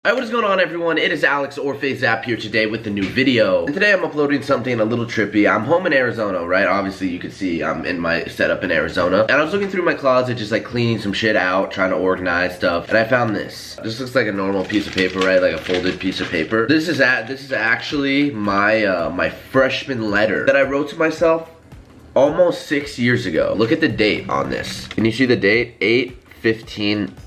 Alright, what is going on everyone? It is Alex or FaZe here today with a new video. And today I'm uploading something a little trippy. I'm home in Arizona, right? Obviously you can see I'm in my setup in Arizona. And I was looking through my closet just like cleaning some shit out, trying to organize stuff. And I found this. This looks like a normal piece of paper, right? Like a folded piece of paper. This is actually my my freshman letter that I wrote to myself almost 6 years ago. Look at the date on this. Can you see the date? 8/15/11.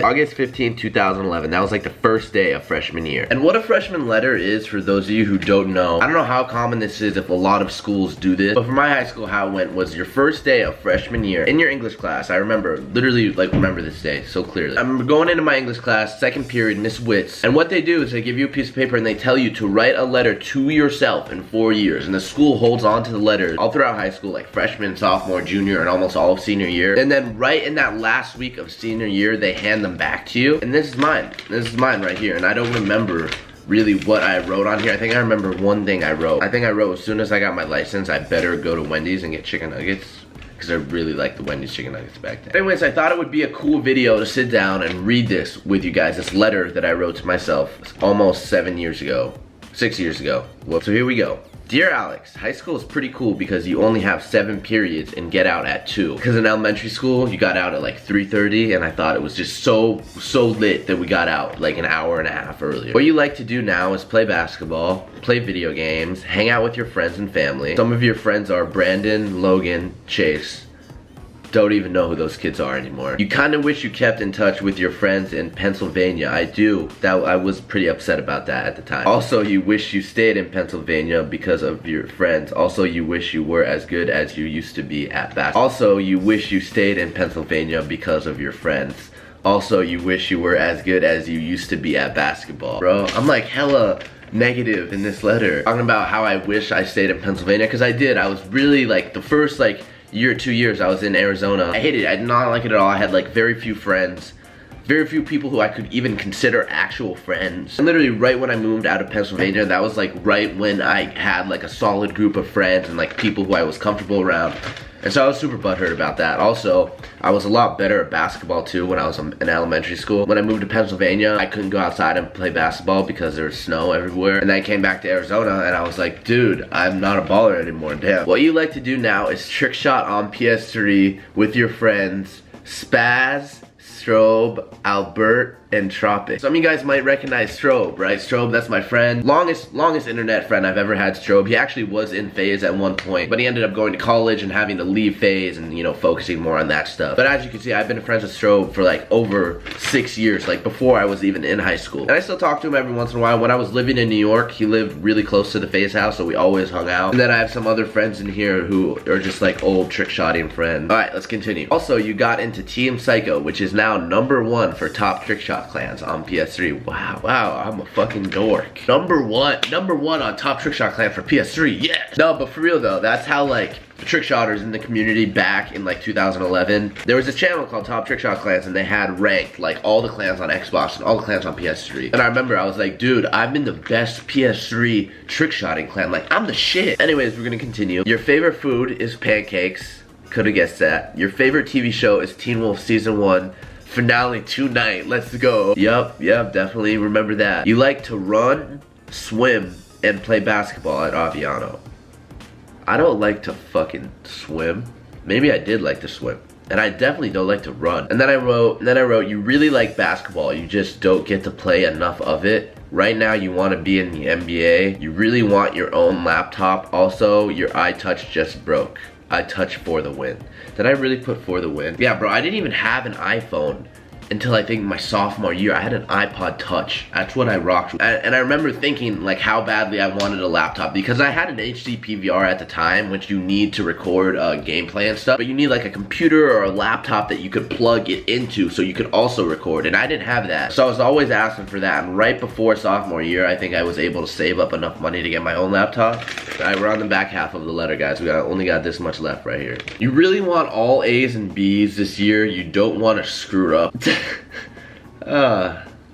August 15, 2011. That was like the first day of freshman year. And what a freshman letter is, for those of you who don't know, I don't know how common this is, if a lot of schools do this, but for my high school, how it went was your first day of freshman year in your English class. I remember, literally like remember this day so clearly. I remember going into my English class, second period, Miss Wits, and what they do is they give you a piece of paper and they tell you to write a letter to yourself in 4 years, and the school holds on to the letters all throughout high school, like freshman, sophomore, junior, and almost all of senior year. And then right in that last week of senior year, they hand them back to you. And this is mine. This is mine right here. And I don't remember really what I wrote on here. I think I remember one thing I wrote. I think I wrote, as soon as I got my license, I better go to Wendy's and get chicken nuggets, because I really like the Wendy's chicken nuggets back then. Anyways, I thought it would be a cool video to sit down and read this with you guys. This letter that I wrote to myself almost 7 years ago. 6 years ago. Well, so here we go. Dear Alex, high school is pretty cool because you only have 7 periods and get out at 2. Because in elementary school, you got out at like 3:30, and I thought it was just so lit that we got out like an hour and a half earlier. What you like to do now is play basketball, play video games, hang out with your friends and family. Some of your friends are Brandon, Logan, Chase. Don't even know who those kids are anymore. You kind of wish you kept in touch with your friends in Pennsylvania. I do. I was pretty upset about that at the time. Also, you wish you stayed in Pennsylvania because of your friends. Also, you wish you were as good as you used to be at basketball. Also, you wish you stayed in Pennsylvania because of your friends. Also, you wish you were as good as you used to be at basketball. Bro, I'm like hella negative in this letter, talking about how I wish I stayed in Pennsylvania, because I did. I was really like, the first like year, 2 years I was in Arizona, I hated it. I did not like it at all. I had like very few friends, very few people who I could even consider actual friends. And literally right when I moved out of Pennsylvania, that was like right when I had like a solid group of friends and like people who I was comfortable around. And so I was super butthurt about that. Also, I was a lot better at basketball too when I was in elementary school. When I moved to Pennsylvania, I couldn't go outside and play basketball because there was snow everywhere. And then I came back to Arizona and I was like, dude, I'm not a baller anymore, damn. What you like to do now is trick shot on PS3 with your friends, Spaz, Strobe, Albert, and Tropic. Some of you guys might recognize Strobe, right? Strobe, that's my friend. Longest internet friend I've ever had, Strobe. He actually was in FaZe at one point, but he ended up going to college and having to leave FaZe and, you know, focusing more on that stuff. But as you can see, I've been friends with Strobe for like over 6 years, like before I was even in high school. And I still talk to him every once in a while. When I was living in New York, he lived really close to the FaZe house, so we always hung out. And then I have some other friends in here who are just like old trick-shotting friends. Alright, let's continue. Also, you got into Team Psycho, which is now #1 for top trick shot clans on PS3. Wow, I'm a fucking dork. Number one on top trick shot clan for PS3, yes! No, but for real though, that's how like the trick shotters in the community back in like 2011, there was a channel called Top Trick Shot Clans, and they had ranked like all the clans on Xbox and all the clans on PS3. And I remember I was like, dude, I'm in the best PS3 trick shotting clan, like I'm the shit. Anyways, we're gonna continue. Your favorite food is pancakes. Could've guessed that. Your favorite TV show is Teen Wolf Season 1. Finale tonight, let's go. Yup, definitely remember that. You like to run, swim, and play basketball at Aviano. I don't like to fucking swim. Maybe I did like to swim. And I definitely don't like to run. And then I wrote, you really like basketball, you just don't get to play enough of it. Right now you want to be in the NBA. You really want your own laptop. Also, your iTouch just broke. iTouch for the win. Did I really put for the win? Yeah, bro, I didn't even have an iPhone until I think my sophomore year. I had an iPod Touch. That's what I rocked. And I remember thinking like how badly I wanted a laptop, because I had an HD PVR at the time, which you need to record gameplay and stuff, but you need like a computer or a laptop that you could plug it into so you could also record, and I didn't have that. So I was always asking for that, and right before sophomore year, I think I was able to save up enough money to get my own laptop. Alright, we're on the back half of the letter, guys. We only got this much left right here. You really want all A's and B's this year. You don't want to screw up.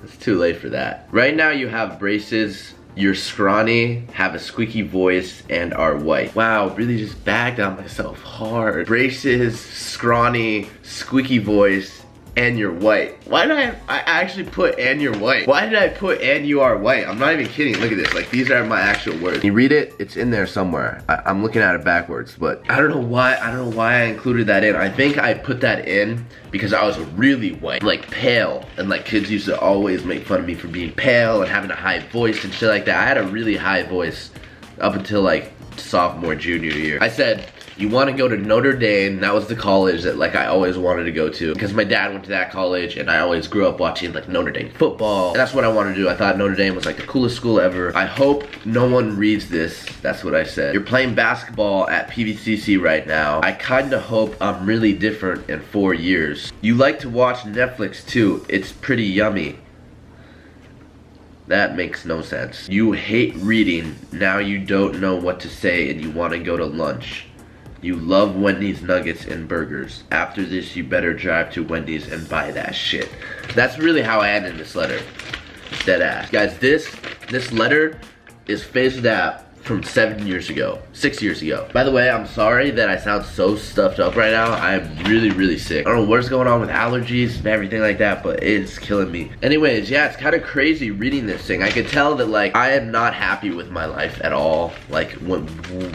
It's too late for that. Right now you have braces, you're scrawny, have a squeaky voice, and are white. Wow, really just bagged on myself hard. Braces, scrawny, squeaky voice, and you're white. Why did I actually put and you're white? Why did I put and you are white? I'm not even kidding. Look at this. Like, these are my actual words. You read it, it's in there somewhere. I'm looking at it backwards, but I don't know why I included that in. I think I put that in because I was really white, like pale, and like kids used to always make fun of me for being pale and having a high voice and shit like that. I had a really high voice up until like sophomore, junior year. I said, you want to go to Notre Dame. That was the college that like I always wanted to go to because my dad went to that college and I always grew up watching like Notre Dame football. And that's what I wanted to do. I thought Notre Dame was like the coolest school ever. I hope no one reads this. That's what I said. You're playing basketball at PVCC right now. I kind of hope I'm really different in 4 years. You like to watch Netflix too. It's pretty yummy. That makes no sense. You hate reading. Now you don't know what to say and you want to go to lunch. You love Wendy's nuggets and burgers. After this, you better drive to Wendy's and buy that shit. That's really how I ended this letter. Dead ass. Guys, this letter is FaZe from 7 years ago, 6 years ago. By the way, I'm sorry that I sound so stuffed up right now. I'm really, really sick. I don't know what's going on with allergies and everything like that, but it's killing me. Anyways, yeah, it's kind of crazy reading this thing. I could tell that like I am not happy with my life at all. Like when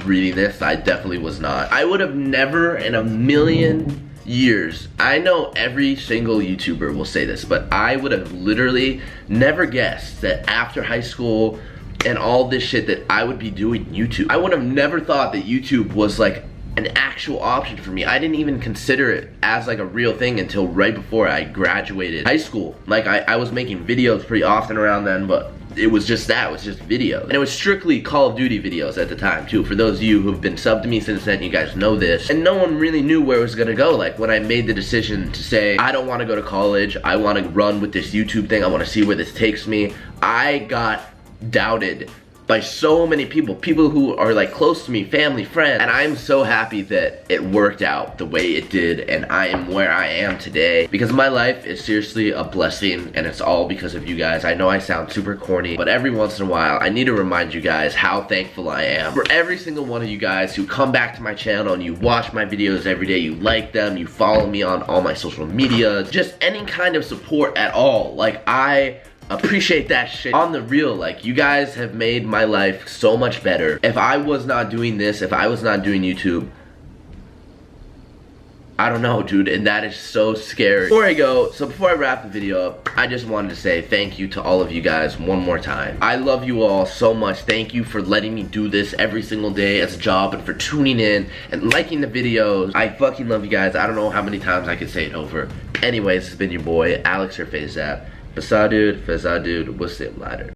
reading this, I definitely was not. I would have never in a million years, I know every single YouTuber will say this, but I would have literally never guessed that after high school and all this shit that I would be doing YouTube. I would have never thought that YouTube was like an actual option for me. I didn't even consider it as like a real thing until right before I graduated high school. Like I was making videos pretty often around then, but it was just that, it was just videos. And it was strictly Call of Duty videos at the time too. For those of you who've been subbed to me since then, you guys know this. And no one really knew where it was gonna go. Like when I made the decision to say, I don't wanna go to college, I wanna run with this YouTube thing, I wanna see where this takes me, I got doubted by so many people who are like close to me, family, friends, and I'm so happy that it worked out the way it did and I am where I am today because my life is seriously a blessing and it's all because of you guys. I know I sound super corny, but every once in a while I need to remind you guys how thankful I am for every single one of you guys who come back to my channel and you watch my videos every day, you like them, you follow me on all my social media, just any kind of support at all. Like I appreciate that shit on the real. Like you guys have made my life so much better. If I was not doing this, if I was not doing YouTube, I don't know, dude, and that is so scary. Before I wrap the video up, I just wanted to say thank you to all of you guys one more time. I love you all so much. Thank you for letting me do this every single day as a job and for tuning in and liking the videos. I fucking love you guys. I don't know how many times I could say it over. Anyways, this has been your boy, Alex or FaZe. FaZe dude, we'll see you later.